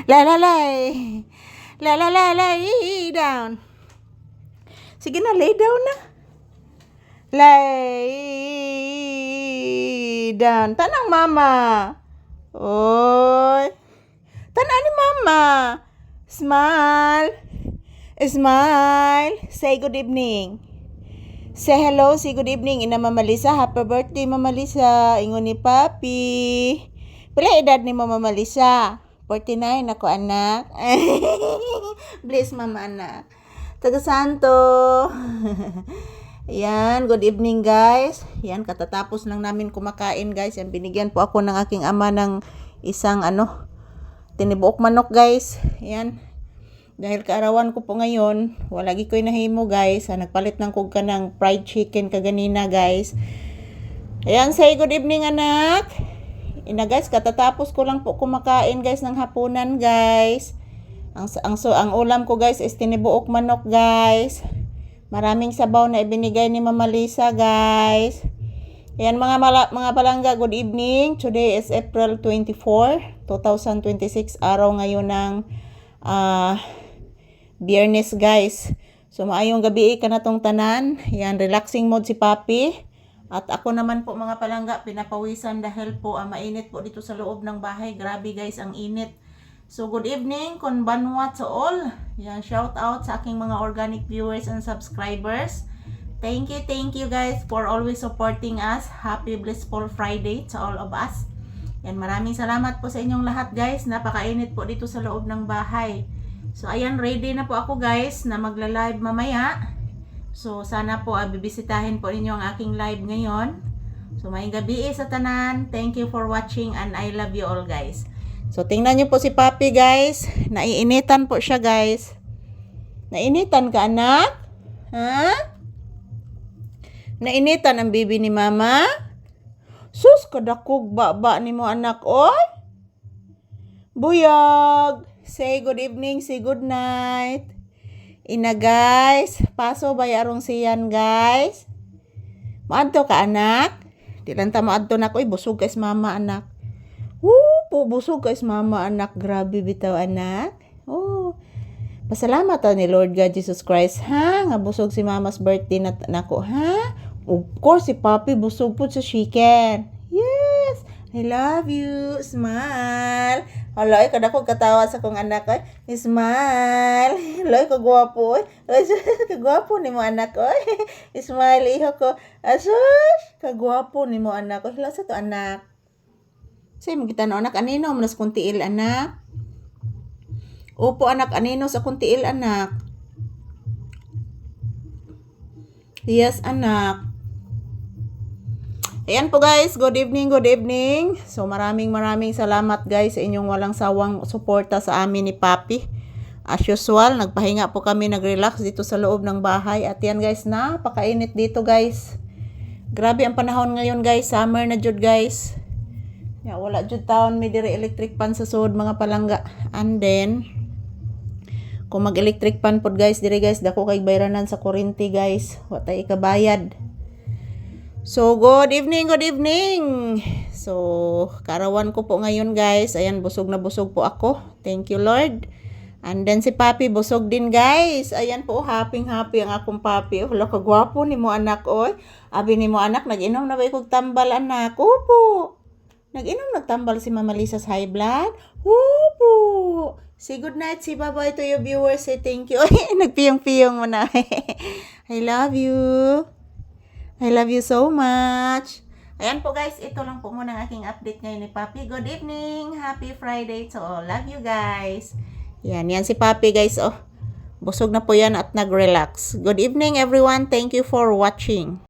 La la lay. La la la lay down. Sige na, lay down na. Lay down. Tanang mama. Oy. Tanang ni mama. Smile. Smile. Say good evening. Say hello, say good evening. Ina Mama Lisa, happy birthday Mama Lisa. Ingon ni Papi. Pila edad ni Mama Lisa? 49 ako anak. Bless mama anak. Taga Santo. Yan, good evening guys. Yan, katatapos lang namin kumakain guys. Yan, binigyan po ako ng aking ama ng isang tinibuok manok guys. Yan. Dahil kaarawan ko po ngayon, walagi ko'y nahimo guys. Nagpalit ng kog ka ng fried chicken kaganina guys. Ayan, say good evening anak. Ina guys, katatapos ko lang po kumakain guys ng hapunan guys. Ang ulam ko guys is tinibuok manok guys. Maraming sabaw na ibinigay ni Mama Lisa guys. Ayan mga palangga, good evening. Today is April 24, 2026. Araw ngayon ng Biyernes guys. So maayong gabi ka na tong tanan. Yan, relaxing mode si Papi. At ako naman po mga palangga, pinapawisan dahil po mainit po dito sa loob ng bahay. Grabe guys, ang init. So good evening, konbanwa to all. Yan, shout out sa aking mga organic viewers and subscribers. Thank you guys for always supporting us. Happy blissful Friday to all of us. Yan, maraming salamat po sa inyong lahat guys. Napakainit po dito sa loob ng bahay. So ayan, ready na po ako guys na magla-live mamaya. So sana po bibisitahin po ninyo ang aking live ngayon. So may gabi sa tanan. Thank you for watching and I love you all guys. So tingnan niyo po si Papi guys. Naiinitan po siya guys. Nainitan ka anak? Ha? Nainitan ang bibi ni mama? Sus, kadakog baba ni mo anak oy. Buyog. Say good evening, say good night. Ina guys, paso bayarong siyan guys. Maadto ka anak? Di lang ta maadto na ko, busog kay mama anak. Po busog kay mama anak, grabe bitaw anak. Pasalamat ni Lord God Jesus Christ ha, nga busog si mama's birthday na nako ha. Of course si Papi busog po sa chicken. Yes, I love you. Smile. Aloy, kadako katawa sa kong anak ko. Smile. Aloy, kagwapo. Kagwapo ni mo anak ko. Smile, iho ko. Asus, kagwapo ni mo anak ko. Hila sa to anak. Say, magkita na anak. Anino, manas kuntiil anak. Opo anak, anino sa kuntiil anak. Yes anak. Ayan po guys, good evening, good evening. So maraming salamat guys sa inyong walang sawang suporta sa amin ni Papi. As usual, nagpahinga po kami, nag-relax dito sa loob ng bahay. At yan guys, napakainit dito guys. Grabe ang panahon ngayon guys, summer na jud guys. Wala jud taon may dire electric pan sa sud mga palangga. And then, kung mag-electric pan pod guys, dire guys, dako kay bayranan sa kuryente guys. Wa tay ikabayad. So, good evening, good evening. So, karawan ko po ngayon guys. Ayan, busog na busog po ako. Thank you Lord. And then si Papi busog din guys. Ayan po, happy ang akong Papi. Hala, kagwapo ni mo anak oy. Abi ni mo anak, nag-inom na ba ikog tambal anak? Opo. Nagtambal si Mama Lisa's high blood? Opo. Say good night, say bye-bye to your viewers. Say thank you. Nagpiyong-piyong mo na. I love you. I love you so much. Ayan po guys, ito lang po muna ang aking update ngayon ni Papi. Good evening, happy Friday to all. Love you guys. Yan si Papi guys. Busog na po yan at nag-relax. Good evening everyone. Thank you for watching.